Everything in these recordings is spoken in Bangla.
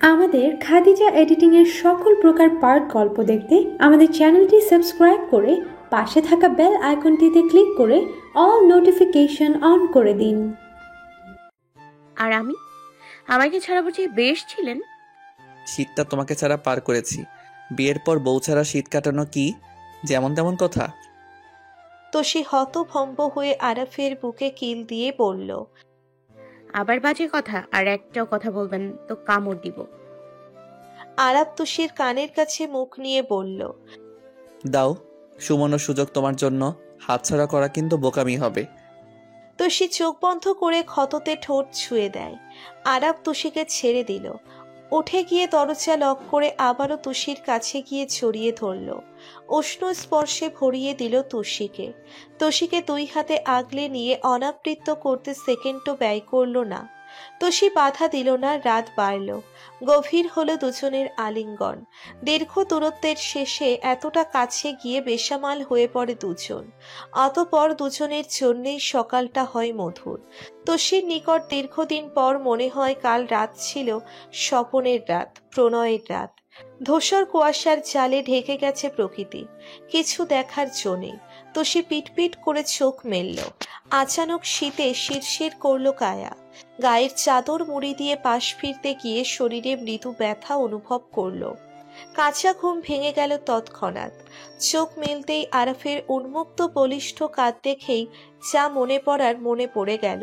আমাদের খাদিজা এডিটিংয়ের সকল প্রকার পার্ট গল্প দেখতে আমাদের চ্যানেলটি সাবস্ক্রাইব করে পাশে থাকা বেল আইকনটিতে ক্লিক করে অল নোটিফিকেশন অন করে দিন। আর আমাকে ছাড়া বুঝি বেশ ছিলেন? শীতটা তোমাকে ছাড়া পার করেছি। বিয়ের পর বউ ছাড়া শীত কাটানো কি যেমন তেমন কথা? তোষি হতভম্ব হয়ে আরাফের বুকে কিল দিয়ে বলল, আবার বাজে কথা আর একটাও কথা বলবেন তো কামড় দিব। আরাফ তোষির কানের কাছে মুখ নিয়ে বলল, দাও, সুমন সুযোগ তোমার জন্য হাতছাড়া করা কিন্তু বোকামি হবে। তোষি চোখ বন্ধ করে ক্ষততে ঠোঁট ছুঁয়ে দেয়। আরাফ তোষিকে ছেড়ে দিল। উঠে গিয়ে দরজা লক করে আবারও তুষির কাছে গিয়ে ছড়িয়ে ধরল। উষ্ণ স্পর্শে ভরিয়ে দিল তুষিকে। তোষিকে দুই হাতে আগলে নিয়ে অনাবৃত্ত করতে সেকেন্ডও ব্যয় করল না। তোষি বাধা দিল না। রাত বাড়ল। গভীর হলো দুজনের আলিঙ্গন। দীর্ঘ দূরত্বের শেষে এতটা কাছে গিয়ে বেসামাল হয়ে পড়ে দুজন। অতঃপর দুজনের জন্যেই সকালটা হয় মধুর। তোষির নিকট দীর্ঘদিন পর মনে হয় কাল রাত ছিল স্বপনের রাত, প্রণয়ের রাত। ধূসর কুয়াশার জালে ঢেকে গেছে প্রকৃতি, কিছু দেখার জন্যে। তোষি পিটপিট করে চোখ মেলল। আচানক শীতে শিরশির করল কায়া। গায়ের চাদর মুড়ি দিয়ে পাশ ফিরতে গিয়ে শরীরে মৃদু ব্যথা অনুভব করল। কাঁচা ঘুম ভেঙে গেল তৎক্ষণাৎ। চোখ মেলতেই আরাফের উন্মুক্ত বলিষ্ঠ কাঁধ দেখেই যা মনে পড়ার মনে পড়ে গেল।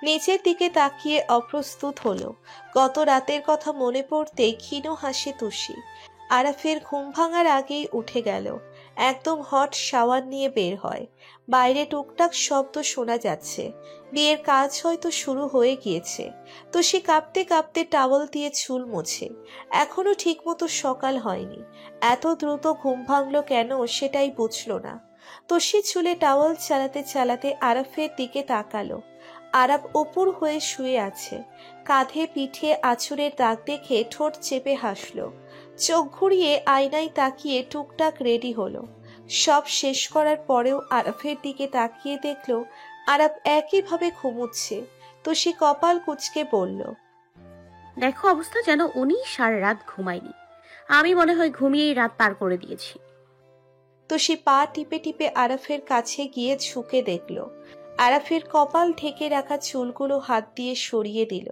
নিচের দিকে তাকিয়ে অপ্রস্তুত হলো। গত রাতের কথা মনে পড়তেই ক্ষীণ হাসি তুষি। আরাফের ঘুম ভাঙার আগেই উঠে গেল। একদম হট শাওয়ার নিয়ে বের হয়। বাইরে টুকটাক শব্দ শোনা যাচ্ছে। বিয়ের কাজ হয়তো শুরু হয়ে গিয়েছে। তুষি কাঁপতে কাঁপতে টাওয়াল দিয়ে চুল মোছে। এখনো ঠিকমতো সকাল হয়নি। এত দ্রুত ঘুম ভাঙলো কেন সেটাই বুঝল না। তোষি চুলে টাওয়াল চালাতে চালাতে আরাফের দিকে তাকালো। আরাফ উপর হয়ে শুয়ে আছে। কাঁধে পিঠে আঁচড়ের দাগ দেখে ঠোঁট চেপে হাসল। চোখ ঘুরিয়ে আয়নায় তাকিয়ে টুকটাক রেডি হলো। সব শেষ করার পরেও আরাফের দিকে তাকিয়ে দেখল আরাফ একইভাবে ঘুমুচ্ছে। তোষি কপাল কুঁচকে বলল, দেখো অবস্থা যেন উনি সারা রাত ঘুমায়নি। আমি মনে হয় ঘুমিয়েই রাত পার করে দিয়েছি। তোষি পা টিপে টিপে আরাফের কাছে গিয়ে ঝুঁকে দেখল। আরাফের কপাল ঢেকে রাখা চুলগুলো হাত দিয়ে সরিয়ে দিল।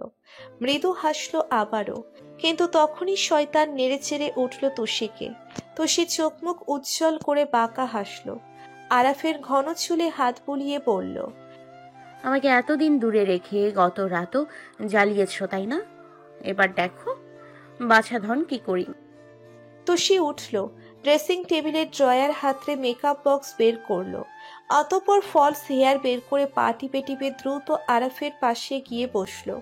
মৃদু হাসলো আবারও, কিন্তু তখনই শয়তান নেড়েচেড়ে উঠল তোষিকে। তোষি চোখ মুখ উজ্জ্বল করে বাঁকা হাসলো। আরাফের ঘন চুলে হাত বুলিয়ে বলল, আমাকে এতদিন দূরে রেখে গত রাতও জ্বালিয়েছ তাই না? এবার দেখো বাছা ধন কি করি। তোষি উঠল। ড্রেসিং টেবিলের ড্রয়ার হাতড়ে মেকআপ বক্স বের করলো। অতঃপর ফলস হেয়ার বের করে পা টিপে টিপে দ্রুত আরাফের পাশে গিয়ে বসলো।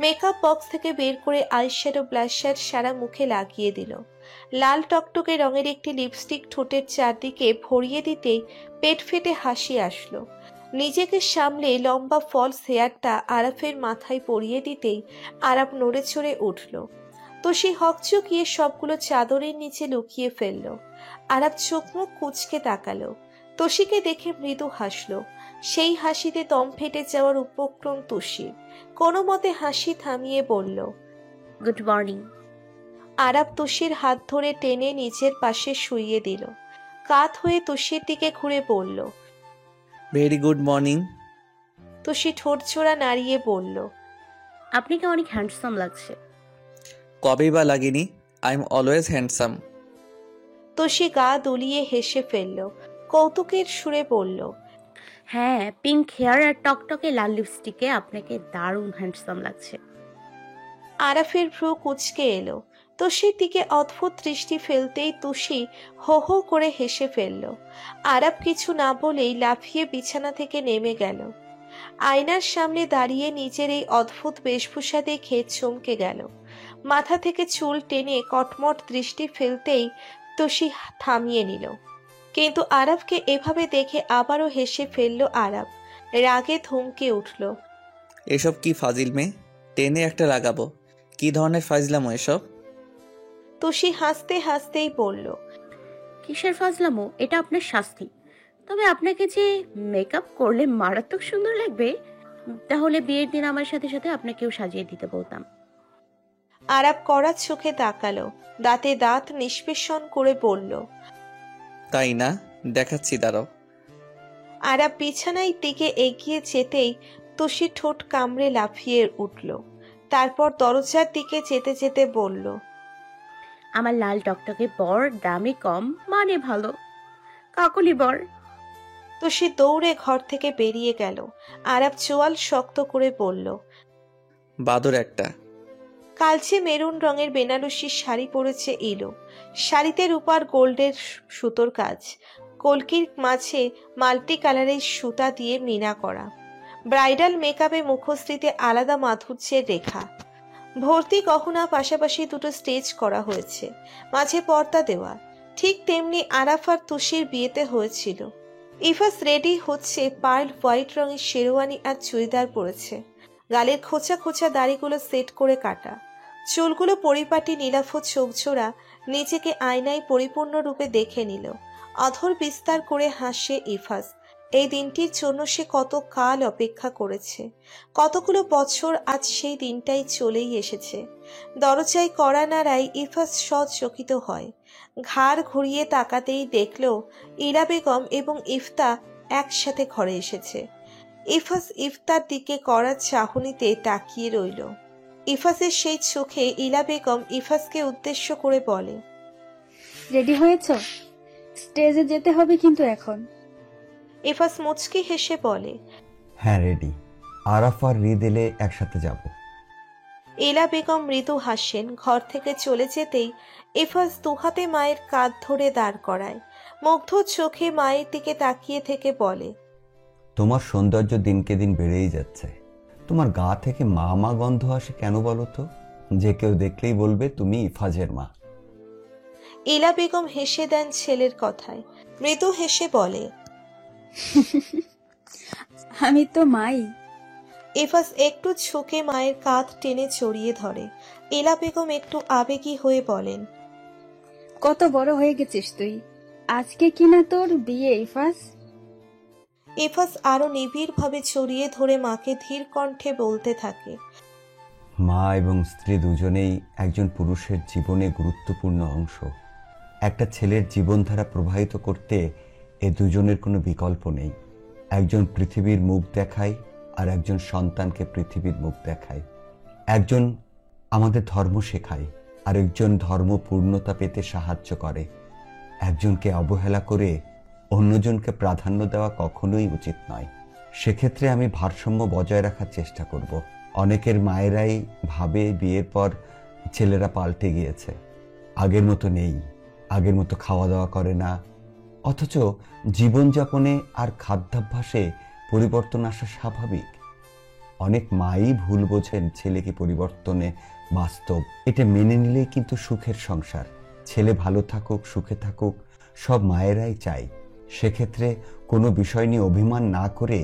মেকআপ বক্স থেকে বের করে আইশ্যাডো ব্লাশার সারা মুখে লাগিয়ে দিল। লাল টকটকে রঙের একটি লিপস্টিক ঠোঁটের চারদিকে ভরিয়ে দিতেই পেট ফেটে হাসি আসলো। নিজেকে সামলে লম্বা ফলস হেয়ারটা আরাফের মাথায় পরিয়ে দিতেই আরাফ নড়ে চড়ে উঠল। তোষি হকচকিয়ে সবগুলো চাদরের নিচে লুকিয়ে ফেলল। আরাফ চোখ মুখ কুঁচকে তাকালো। তোষিকে দেখে মৃদু হাসলো। সেই হাসিতে দম ফেটে যাওয়ার উপক্রম তোষির। কোনো মতে হাসি থামিয়ে বলল, গুড মর্নিং। আরাফ তোষির হাত ধরে টেনে নিচের পাশে শুইয়ে দিল। কাত হয়ে তোষির দিকে ঘুরে বলল, ভেরি গুড মর্নিং। তোষি ঠোঁট জোড়া নাড়িয়ে বলল, আপনাকে অনেক হ্যান্ডসাম লাগছে। কবেই বা লাগেনি? I am always handsome. Toshi গা দুলিয়ে হেসে ফেলল। কৌতুকের সুরে বলল, হ্যাঁ, পিঙ্ক হেয়ার আর টকটকে লাল লিপস্টিকে আপনাকে দারুণ হ্যান্ডসাম লাগছে। আরাফের ভ্রু কুঁচকে এলো। তোষির দিকে অদ্ভুত দৃষ্টি ফেলতেই তুষি হো হো করে হেসে ফেলল। আরাফ কিছু না বলেই লাফিয়ে বিছানা থেকে নেমে গেল। আয়নার সামনে দাঁড়িয়ে নিজের এই অদ্ভুত বেশভূষা দেখে চমকে গেল। মাথা থেকে চুল টেনে কটমট দৃষ্টি ফেলতেই তুষি থামিয়ে নিল। কিন্তু আরাফকে এভাবে দেখে আবারও হেসে ফেলল আরাফ। রাগে ধমকে উঠল, এসব কি ফাজিল মেয়ে? টেনে একটা লাগাবো। কি ধরনের ফাজলামো এসব? তুষি হাসতে হাসতেই বলল, কিসের ফাজলামো? এটা আপনার শাস্তি। তবে আপনাকে যে মেকআপ করলে মারাত্মক সুন্দর লাগবে। তাহলে বিয়ের দিন আমার সাথে সাথে আপনাকেও সাজিয়ে দিতে বলতাম। আরাব কড়া চোখে তাকালো, দাঁতে দাঁত নিষ্পেষণ করে বলল। তাই না, দেখাচ্ছি, দাঁড়াও। আরাব বিছানায় দিকে এগিয়ে যেতেই তুষি ঠোঁট কামড়ে লাফিয়ে উঠল। তারপর দরজার দিকে যেতে যেতে বলল, আমার লাল টকটকে বর, দামে কম, মানে ভালো, কাকলি বর। তুষি দৌড়ে ঘর থেকে বেরিয়ে গেল। আরাব চোয়াল শক্ত করে বলল, বাদর একটা। কালচে মেরুন রঙের বেনারসি শাড়ি পরেছে ইলো। শাড়িতে রূপার গোল্ডের সুতোর কাজ, কলকির মাঝে মাল্টি কালারের সুতা দিয়ে মিনা করা। ব্রাইডাল মেকআপে মুখশ্রীতে আলাদা মাধুর্যের রেখা। ভর্তি গহনা, পাশাপাশি দুটো স্টেজ করা হয়েছে, মাঝে পর্দা দেওয়া। ঠিক তেমনি আরাফ আর তুষির বিয়েতে হয়েছিল। ইফাস রেডি হচ্ছে, পার্ল হোয়াইট রঙের শেরওয়ানি আর চুড়িদার পরেছে। গালের খোঁচা খোঁচা দাড়িগুলো সেট করে কাটা, চুলগুলো পরিপাটি, নীলাভ চোখজোড়া। নিজেকে আয়নায় পরিপূর্ণ রূপে দেখে নিল। অধর বিস্তার করে হাসে ইফাস। এই দিনটির জন্য সে কত কাল অপেক্ষা করেছে, কতগুলো বছর, আজ সেই দিনটাই চলেই এসেছে। দরজায় কড়া নাড়ায় ইফাস সচকিত হয়। ঘাড় ঘুরিয়ে তাকাতেই দেখল ইরা বেগম এবং ইফতা একসাথে ঘরে এসেছে। ইফাস ইফতার দিকে কড়া চাহনিতে তাকিয়ে রইল। ইফাসের সেই চোখে ইলা বেগম ইফাসকে উদ্দেশ্য করে বলে, রেডি হয়েছ? স্টেজে যেতে হবে কিন্তু এখন। ইফাস মুচকি হেসে বলে, হ্যাঁ রেডি। আরাফ আর রিদ এলে একসাথে যাব। ইলা বেগম মৃদু হাসেন। ঘর থেকে চলে যেতেই ইফাস দুহাতে মায়ের কাঁধ ধরে দাঁড় করায়। মুগ্ধ চোখে মায়ের দিকে তাকিয়ে থেকে বলে, তোমার সৌন্দর্য দিনকে দিন বেড়েই যাচ্ছে। তোমার গা থেকে মা মা গন্ধ আসে কেন বলো তো? যে কেউ দেখলেই বলবে তুমি ইফাজের মা। ইলা বেগম হেসে দেন ছেলের কথায়। মৃদু হেসে বলে, আমি তো মাই। ইফাস একটু ঝুঁকে মায়ের কাঁধ টেনে জড়িয়ে ধরে। ইলা বেগম একটু আবেগী হয়ে বলেন, কত বড় হয়ে গেছিস তুই। আজকে কিনা তোর বিয়ে ইফাস। ইফাস আরো নিবিড়ভাবে জড়িয়ে ধরে মাকে ধীর কণ্ঠে বলতে থাকে, মা এবং স্ত্রী দুজনেই একজন পুরুষের জীবনে গুরুত্বপূর্ণ অংশ। একটা ছেলের জীবনধারা প্রবাহিত করতে এ দুজনের কোনো বিকল্প নেই। একজন পৃথিবীর মুখ দেখায় আর একজন সন্তানকে পৃথিবীর মুখ দেখায়। একজন আমাদের ধর্ম শেখায় আর একজন ধর্ম পূর্ণতা পেতে সাহায্য করে। একজনকে অবহেলা করে অন্যজনকে প্রাধান্য দেওয়া কখনোই উচিত নয়। সেক্ষেত্রে আমি ভারসাম্য বজায় রাখার চেষ্টা করব। অনেকের মায়েরাই ভাবে বিয়ের পর ছেলেরা পাল্টে গিয়েছে, আগের মতো নেই, আগের মতো খাওয়া দাওয়া করে না। অথচ জীবনযাপনে আর খাদ্যাভ্যাসে পরিবর্তন আসা স্বাভাবিক। অনেক মাই ভুল বোঝেন ছেলেকে পরিবর্তনে বাস্তব। এটা মেনে নিলেই কিন্তু সুখের সংসার। ছেলে ভালো থাকুক, সুখে থাকুক, সব মায়েরাই চায়। সেক্ষেত্রে কোনো বিষয় নিয়ে অভিমান না করে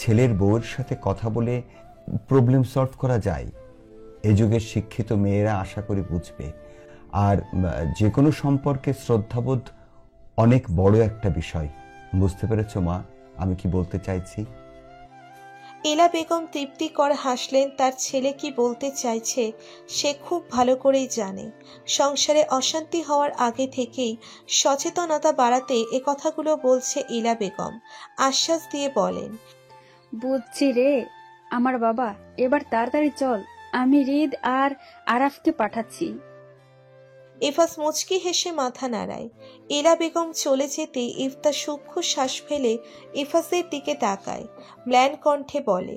ছেলের বউয়ের সাথে কথা বলে প্রবলেম সলভ করা যায়। এ যুগের শিক্ষিত মেয়েরা আশা করি বুঝবে। আর যে কোনো সম্পর্কে শ্রদ্ধাবোধ অনেক বড় একটা বিষয়। বুঝতে পেরেছো মা আমি কি বলতে চাইছি? ইলা বেগম তৃপ্তিকর হাসলেন। তার ছেলে কি বলতে চাইছে সে খুব ভালো করেই জানে। সংসারে অশান্তি হওয়ার আগে থেকেই সচেতনতা বাড়াতে এ কথাগুলো বলছে ইলা বেগম। আশ্বাস দিয়ে বলেন, বুঝছি রে আমার বাবা, এবার তাড়াতাড়ি চল, আমি রিদ আর আরাফকে পাঠাচ্ছি। ইফাস মুচকি হেসে মাথা নাড়ায়। ইলা বেগম চলে যেতে ইফতা সূক্ষ্ম শ্বাস ফেলে ইফাসের দিকে তাকায়। ম্লান কণ্ঠে বলে,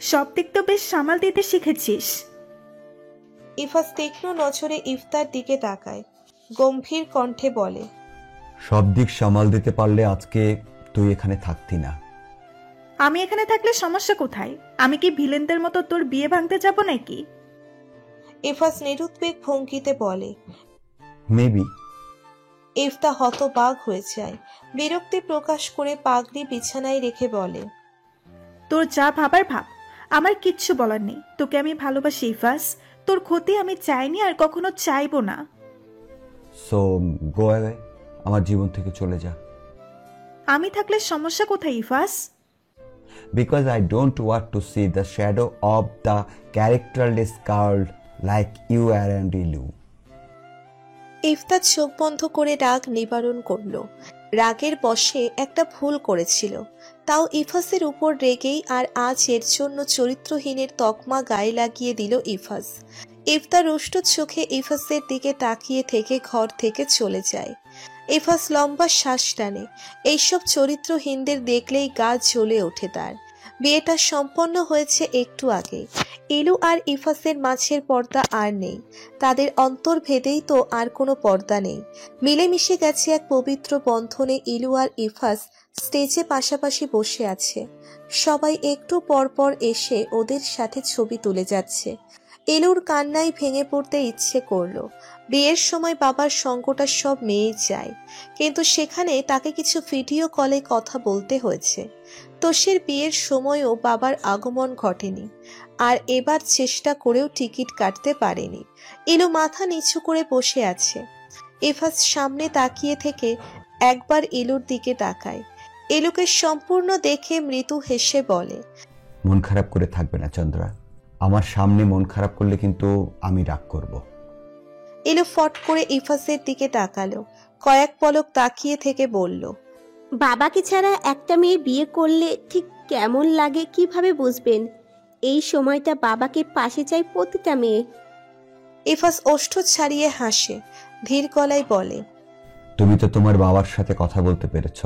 সব দিক তো বেশ সামাল দিতে শিখেছিস। ইফাস তীক্ষ্ণ নজরে ইফতার দিকে তাকায়। গম্ভীর কণ্ঠে বলে, সব দিক সামাল দিতে পারলে আজকে তুই এখানে থাকতি না। আমি এখানে থাকলে সমস্যা কোথায়? আমি কি ভিলেনদের মতো তোর বিয়ে ভাঙতে যাব নাকি? ইফাস নিরুদ্বেগ ভঙ্গিতে বলে। মেবি। ইফতা হতবাক হয়ে যায়। বিরক্তি প্রকাশ করে পাগড়ি বিছানায় রেখে বলে, তোর যা ভাবার ভাব, আমার কিচ্ছু বলার নেই। তোকে আমি ভালোবাসি ইফাস, তোর ক্ষতি আমি চাইনি আর কখনো চাইবো না। সো গো অ্যাওয়ে, আমার জীবন থেকে চলে যা। আমি থাকলে সমস্যা কোথায় Ifas? Because I don't want to see the shadow of the characterless girl like you and ইলু। ইফতার চোখ বন্ধ করে রাগ নিবারণ করলো। রাগের বশে একটা ভুল করেছিল, তাও ইফাসের উপর রেগেই আর আজ এর জন্য চরিত্রহীনের তকমা গায়ে লাগিয়ে দিল ইফাস। ইফতার রুষ্ট চোখে ইফাসের দিকে তাকিয়ে থেকে ঘর থেকে চলে যায়। ইফাস লম্বা শ্বাস টানে। এইসব চরিত্রহীনদের দেখলেই গা জ্বলে ওঠে তার। বিয়েটা সম্পন্ন হয়েছে একটু আগে। ইলু আর ইফাসের মাঝের পর্দা আর নেই, তাদের অন্তর্ভেদেই তো আর কোনো পর্দা নেই। মিলেমিশে গেছে এক পবিত্র বন্ধনে। ইলু আর ইফাস স্টেজে পাশাপাশি বসে আছে। সবাই একটু পর পর এসে ওদের সাথে ছবি তুলে যাচ্ছে। ইলুর কান্নায় ভেঙে পড়তে ইচ্ছে করলো। বিয়ের সময় বাবার সঙ্গটা সব মেয়ে যায়, কিন্তু সেখানে তাকে কিছু ভিডিও কলে কথা বলতে হয়েছে। তোষের বিয়ের সময়ও বাবার আগমন ঘটেনি, আর এবার চেষ্টা করেও টিকিট কাটতে পারেনি। ইলু মাথা নিচু করে বসে আছে। ইফাস সামনে তাকিয়ে থেকে একবার ইলুর দিকে তাকায়। ইলুকে সম্পূর্ণ দেখে মৃদু হেসে বলে, মন খারাপ করে থাকবে না চন্দ্রা, আমার সামনে মন খারাপ করলে কিন্তু আমি রাগ করব। ইলু ফট করে ইফাসের দিকে তাকালো, কয়েক পলক তাকিয়ে থেকে বলল, বাবাকে ছাড়া একটা মেয়ে বিয়ে করলে ঠিক কেমন লাগে কিভাবে বুঝবেন? এই সময়টা বাবাকে পাশে চাই প্রতিটা মেয়ে। ইফাস ওষ্ঠ ছাড়িয়ে হাসে, ধীর গলায় বলে, তুমি তো তোমার বাবার সাথে কথা বলতে পেরেছ,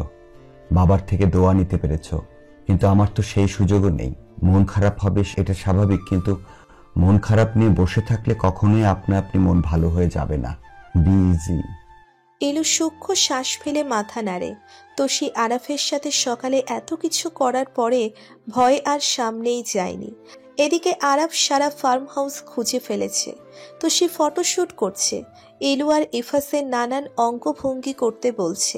বাবার থেকে দোয়া নিতে পেরেছ, কিন্তু আমার তো সেই সুযোগও নেই। মন খারাপ হবে এটা স্বাভাবিক, কিন্তু মন খারাপ নিয়ে বসে থাকলে কখনোই আপনি মন ভালো হয়ে যাবে না। Be easy. ইলু সূক্ষ্ম শ্বাস ফেলে মাথা নাড়ে। তোষি আরাফের সাথে সকালে এত কিছু করার পরে ভয় আর সামনেই যায়নি। এদিকে আরাফ সারা ফার্ম হাউস খুঁজে ফেলেছে। তোষি ফটোশ্যুট করছে, ইলু আর ইফাসের নানান অঙ্গভঙ্গি করতে বলছে,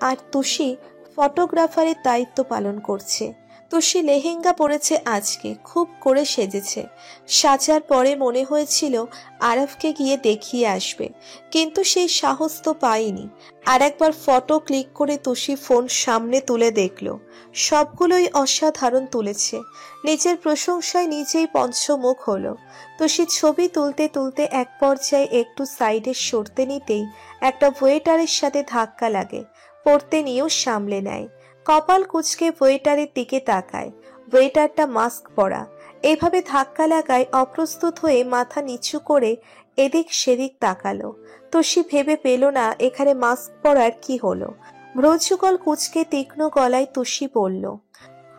আর তোষি ফটোগ্রাফারের দায়িত্ব পালন করছে। তোষি লেহেঙ্গা পরেছে আজকে, খুব করে সেজেছে। সাজার পরে মনে হয়েছিল আরাফকে গিয়ে দেখিয়ে আসবে, কিন্তু সেই সাহস তো পায়নি। আর একবার ফটো ক্লিক করে তোষি ফোন সামনে তুলে দেখল, সবগুলোই অসাধারণ তুলেছে। নিজের প্রশংসায় নিজেই পঞ্চমুখ হলো। তোষি ছবি তুলতে তুলতে এক পর্যায়ে একটু সাইডে সরতে নিতেই একটা ওয়েটারের সাথে ধাক্কা লাগে। পড়তে নিয়েও সামলে নেয়। কপাল কুঁচকে ওয়েটারের দিকে তাকায়। ওয়েটারটা মাস্ক পরা। এইভাবে ধাক্কা লাগায় অপ্রস্তুত হয়ে মাথা নিচু করে এদিক সেদিক তাকালো। তোষি ভেবে পেল না এখানে মাস্ক পরার কি হলো। ভ্রযুগল কুঁচকে তীক্ষ্ণ গলায় তোষি বলল,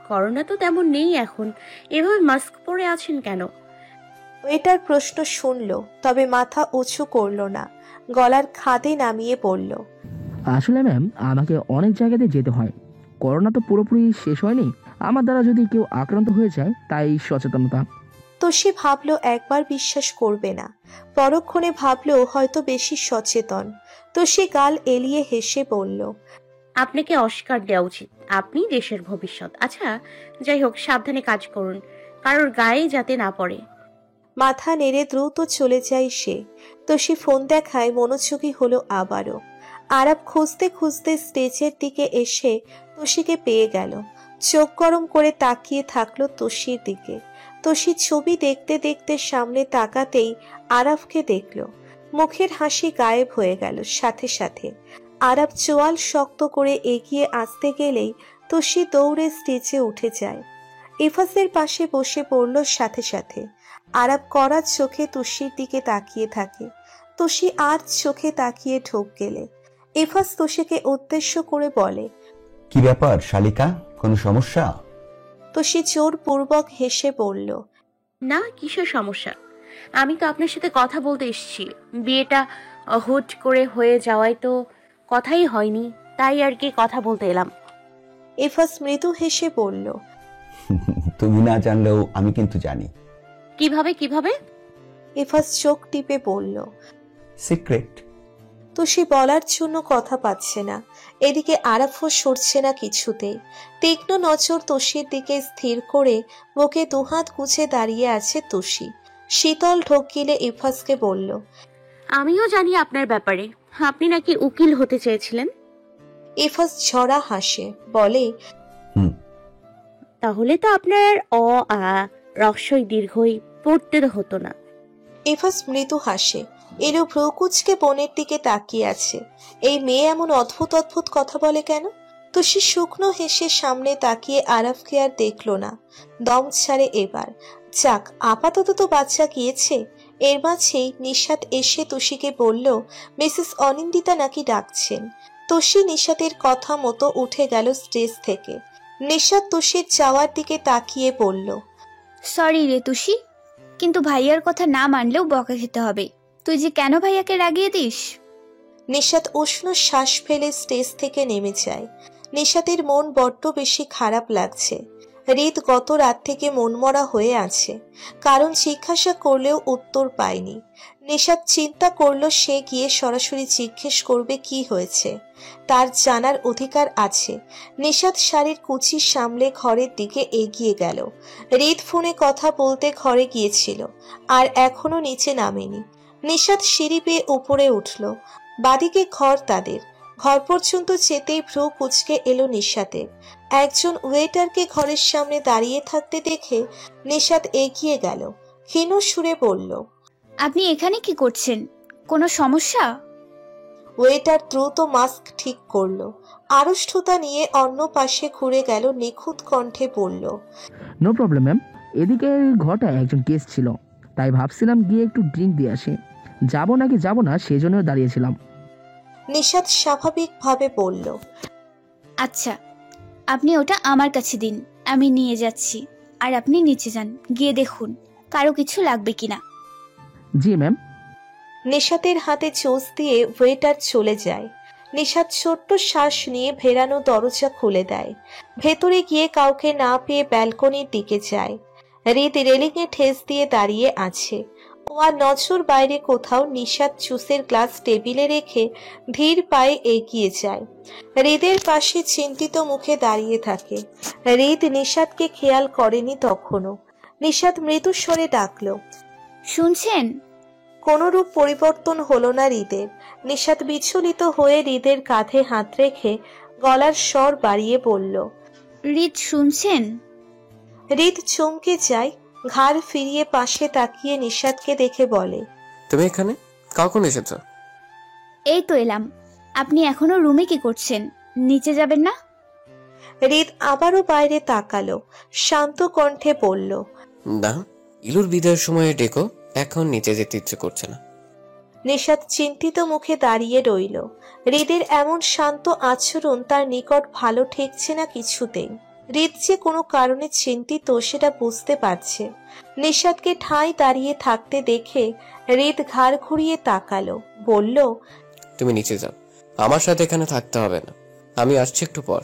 করোনা তো তেমন নেই এখন, এভাবে মাস্ক পরে আছেন কেন? ওয়েটার প্রশ্ন শুনল, তবে মাথা উঁচু করল না। গলার খাদে নামিয়ে বলল, আসলে ম্যাম, আমাকে অনেক জায়গাতে যেতে হয়। করোনা তো পুরোপুরি শেষ হয়নি, আমার দ্বারা যদি কেউ আক্রান্ত হয়ে যায় তাই সচেতনতা। তোষি ভাবলো একবার বিশ্বাস করবে না, পরক্ষণে ভাবলো হয়তো বেশি সচেতন। তোষি গাল এলিয়ে হেসে বলল, আপনাকে অস্কার দেওয়া উচিত, আপনি দেশের ভবিষ্যৎ। আচ্ছা যাই হোক, সাবধানে কাজ করুন, কারোর গায়ে যাতে না পড়ে। মাথা নেড়ে দ্রুত চলে যায় সে। তোষি ফোন দেখায় মনোযোগী হলো আবারও। আরাপ খুঁজতে খুঁজতে স্টেজের দিকে এসে তোষিকে পেয়ে গেল। চোখ গরম করে তাকিয়ে থাকলো তোষির দিকে। তোষি ছবি দেখতে দেখতে সামনে তাকাতেই আরাফকে দেখলো। মুখের হাসি গায়েব হয়ে গেল সাথে সাথে। আরাফ চোয়াল শক্ত করে এগিয়ে আসতে গেলেই তোষি দৌড়ে স্টেজে উঠে যায়। ইফাসের পাশে বসে পড়ল সাথে সাথে। আরাফ কড়া চোখে তোষির দিকে তাকিয়ে থাকে। তোষি আর চোখে তাকিয়ে ঢোক গেলে। ইফাস তোষিকে উদ্দেশ্য করে বলে, কি ব্যাপার শালিকা, কোনো সমস্যা? তোষি জোরপূর্বক হেসে বলল, না, কিসের সমস্যা? আমি তো আপনার সাথে কথা বলতে এসেছি। বিয়েটা হুট করে হয়ে যাওয়ায় তো কথাই হয়নি, তাই আর কি কথা বলতে এলাম। ইফাস মৃদু হেসে বলল, তুমি না জানলেও আমি কিন্তু জানি। কিভাবে কিভাবে? ইফাস চোখ টিপে বলল, সিক্রেট। তোষি বলার জন্য কথা পাচ্ছে না। এদিকে আরাফও সরছে না কিছুতেই। তীক্ষ্ণ নজর তোষির দিকে স্থির করে বুকে দুহাত গুছে দাঁড়িয়ে আছে তোষি। শীতল ঢোক গিলে ইফাসকে বলল, আমিও জানি আপনার ব্যাপারে, আপনি নাকি উকিল হতে চেয়েছিলেন। ইফাস ঝরা হাসে, বলে, তাহলে তো আপনার অ আ রস্যই দীর্ঘই পড়তে হতো না। ইভাস মৃদু হাসে। এলো ভ্রুকুচকে বোনের দিকে তাকিয়ে আছে। এই মেয়ে এমন অদ্ভুত অদ্ভুত কথা বলে কেন? তুষি শুকনো হেসে সামনে তাকিয়ে আরাফকে আর দেখলো না। দম ছাড়ে এবার। যাক, আপাতত তো বাচ্চা গিয়েছে। এর মাঝেই নিশাত এসে তুষিকে বলল মিসেস অনিন্দিতা নাকি ডাকছেন। তুষি নিশাতের কথা মতো উঠে গেল স্টেজ থেকে। নিশাত তুষির যাওয়ার দিকে তাকিয়ে বলল, সরি রে তুষি, কিন্তু ভাইয়ার কথা না মানলেও বকা খেতে হবে। তুই যে কেন ভাইয়াকে রাগিয়ে দিস? নিশাত উষ্ণ শ্বাস ফেলে স্টেজ থেকে নেমে যায়। নিশাতের মন বড্ড বেশি খারাপ লাগছে। হৃদ গত রাত থেকে মনমরা হয়ে আছে। কারণ জিজ্ঞাসা করলেও উত্তর পায়নি। নিশাত চিন্তা করলো সে গিয়ে সরাসরি জিজ্ঞেস করবে কি হয়েছে। তার জানার অধিকার আছে। নিশাত শাড়ির কুচি সামলে ঘরের দিকে এগিয়ে গেল। হৃদ ফোনে কথা বলতে ঘরে গিয়েছিল, আর এখনো নিচে নামেনি। নিশাত সিঁড়ি পেয়ে উপরে উঠল। বাদিকে ঘর তাদের। ঘর পর্যন্ত যেতেই ভ্রু কুচকে এলো নিশাতের। একজন ওয়েটারকে ঘরের সামনে দাঁড়িয়ে থাকতে দেখে নিশাত এগিয়ে গেল। ক্ষীণ সুরে বলল, আপনি এখানে কি করছেন? কোনো সমস্যা? ওয়েটার দ্রুত মাস্ক ঠিক করলো। আড়ষ্টতা নিয়ে অন্য পাশে ঘুরে গেল, নিখুঁত কণ্ঠে বলল, নো প্রবলেম ম্যাম, এদিকে ঘরটা একজন গেস্ট ছিল, তাই ভাবছিলাম গিয়ে একটু ড্রিঙ্ক দিয়ে আসি। যাবো নাকি যাবো না সেজন্য দাঁড়িয়েছিলাম। নিশাত স্বাভাবিকভাবে বলল, আচ্ছা, আপনি ওটা আমার কাছে দিন, আমি নিয়ে যাচ্ছি। আর আপনি নিচে যান, গিয়ে দেখুন কারো কিছু লাগবে কিনা। জি ম্যাম। নিশাতের হাতে চোজ দিয়ে ওয়েটার চলে যায়। নিশাত ছোট্ট শ্বাস নিয়ে ভেরানো দরজা খুলে দেয়। ভেতরে গিয়ে কাউকে না পেয়ে ব্যালকনির দিকে যায়। হৃদ রেলিংয়ে ঠেস দিয়ে দাঁড়িয়ে আছে। ও আর নজর বাইরে কোথাও। নিশাত জুসের গ্লাস টেবিলে রেখে ধীর পায়ে এগিয়ে যায়। হৃদের পাশে চিন্তিত মুখে দাঁড়িয়ে থাকে। হৃদ নিশাতকে খেয়াল করেনি তখনও। নিশাত মৃদু স্বরে ডাকল, শুনছেন? কোনরূপ পরিবর্তন হলো না হৃদের। নিশাত বিচলিত হয়ে হৃদের কাঁধে হাত রেখে গলার স্বর বাড়িয়ে বলল, হৃদ শুনছেন? হৃদ চমকে যায়। ঘাড় ফিরিয়ে পাশে তাকিয়ে নিশাতকে দেখে বলে, তুমি এখানে কখন এসেছো? এই তো এলাম। আপনি এখনো রুমে কি করছেন? নিচে যাবেন না? হৃদ আবারও বাইরে তাকালো। শান্ত কণ্ঠে বলল, না, ইলুর বিদায়ের সময় ডেকো, এখন নিচে যেতে ইচ্ছে করছে না। নিশাত চিন্তিত মুখে দাঁড়িয়ে রইল। হৃদের এমন শান্ত আচরণ তার নিকট ভালো ঠেকছে না কিছুতেই। হৃদ যে কোনো কারণে চিন্তিত সেটা বুঝতে পারছে। নিশাতকে ঠাঁই দাঁড়িয়ে থাকতে দেখে হৃদ ঘাড় ঘুরিয়ে তাকালো, বলল, তুমি নিচে যাও, আমার সাথে এখানে থাকতে হবে না, আমি আসছি একটু পর।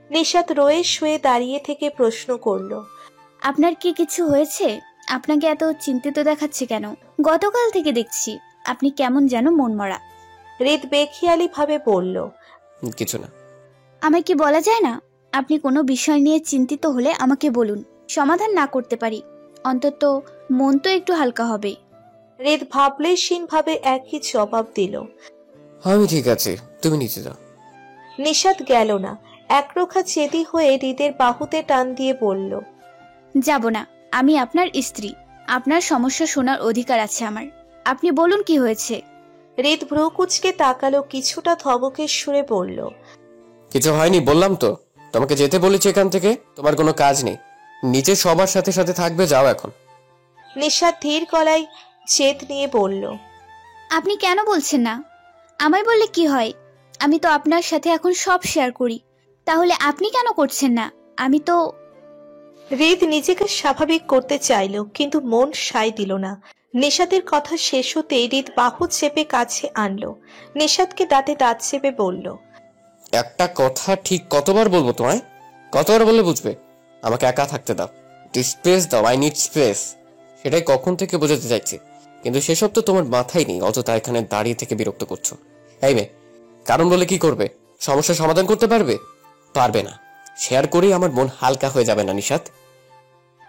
নিশাত রয়ে শুয়ে দাঁড়িয়ে থেকে প্রশ্ন করল, আপনার কি কিছু হয়েছে? আপনাকে এত চিন্তিত দেখাচ্ছে কেন? গতকাল থেকে দেখছি আপনি কেমন যেন মনমরা। হৃদ বেখিয়ালি ভাবে বলল, কিছু না। আমায় কি বলা যায় না? আপনি কোনো বিষয় নিয়ে চিন্তিত হলে আমাকে বলুন, সমাধান না করতে পারি, অন্তত মন তো একটু হালকা হবে। হৃদ ভাবলেশীন ভাবে একই জবাব দিল, আমি ঠিক আছে, তুমি নিচে যাও। নিশাত গেল না। একরোখা জেদি হয়ে হৃদের বাহুতে টান দিয়ে বলল, যাব না। আমি আপনার স্ত্রী, আপনার সমস্যা শোনার অধিকার আছে আমার। আপনি বলুন কি হয়েছে। হৃদ ভ্রুকুচকে তাকালো, কিছুটা ধমকের সুরে বলল, কিছু হয়নি বললাম তো, তোমাকে যেতে বলেছি এখান থেকে, তোমার কোনো কাজ নেই, নিচে সবার সাথে সাথে থাকবে, যাও এখন। নিশাত ধীর গলায় জেদ নিয়ে বলল, আপনি কেন বলছেন না? আমায় বললে কি হয়? আমি তো আপনার সাথে এখন সব শেয়ার করি, তাহলে আপনি কেন করছেন না? আমি তো। হৃদ নিজেকে স্বাভাবিক করতে চাইল, কিন্তু মন সায় দিল না। নিশাতের কথা শেষ হতে হৃদ বাহু চেপে কাছে আনলো। নিশাতকে দাঁতে দাঁত চেপে বলল, একটা কথা ঠিক কতবার বলবো তোমায়? কতবার বললে বুঝবে? আমাকে একা থাকতে দাও, স্পেস দাও, আই নিড স্পেস। সেটাই কখন থেকে বোঝাতে চাইছি, কিন্তু সেসব তো তোমার মাথায় নেই। অযথা এখানে দাঁড়িয়ে থেকে বিরক্ত করছো। এই মেয়ে, কারণ বলে কি করবে? সমস্যার সমাধান করতে পারবে? পারবে না। শেয়ার করেই আমার মন হালকা হয়ে যাবে না নিশাত?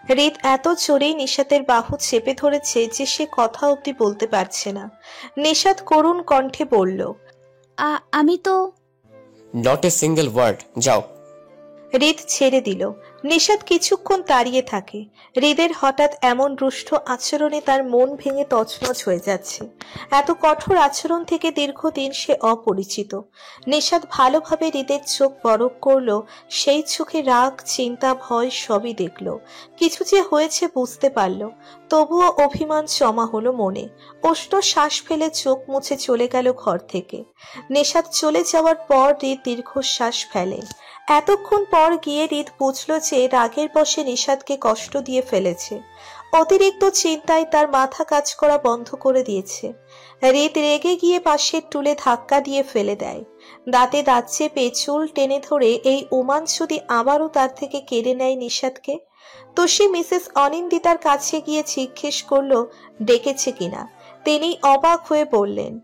হৃদ এত জোরেই নিশাতের বাহু চেপে ধরেছে যে সে কথা অবধি বলতে পারছে না। নিশাত করুণ কণ্ঠে বলল, আমি তো। নট এ সিঙ্গেল ওয়ার্ড, যাও। হৃদ ছেড়ে দিল। নিশাদ কিছুক্ষণ দাঁড়িয়ে থাকে। হৃদের হঠাৎ এমন রুষ্ট আচরণে তার মন ভেঙে তছনছ হয়ে যাচ্ছে। এত কঠোর আচরণ থেকে দীর্ঘদিন সে অপরিচিত। নিশাদ ভালোভাবে হৃদের চোখ বরক করলো। সেই চোখে রাগ, চিন্তা, ভয় সবই দেখলো। কিছু যে হয়েছে বুঝতে পারল, তবুও অভিমান জমা হলো মনে। উষ্ণ শ্বাস ফেলে চোখ মুছে চলে গেল ঘর থেকে। নিশাদ চলে যাওয়ার পর হৃদ দীর্ঘশ্বাস ফেলে। এতক্ষণ পর গিয়ে হৃদ বুঝল যে রাগের বশে নিশাদকে কষ্ট দিয়ে ফেলেছে। অতিরিক্ত চিন্তায় তার মাথা কাজ করা বন্ধ করে দিয়েছে। হৃদ রেগে গিয়ে পাশের টুলে ধাক্কা দিয়ে ফেলে দেয়। দাঁতে দাঁত চেপে চুল টেনে ধরে এই ওমান যদি আবারও তার থেকে কেড়ে নেয় নিশাদকে। তোষী মিসেস অনিন্দিতার কাছে গিয়ে জিজ্ঞেস করলো ডেকেছে কিনা। তিনি অবাক হয়ে বললেন,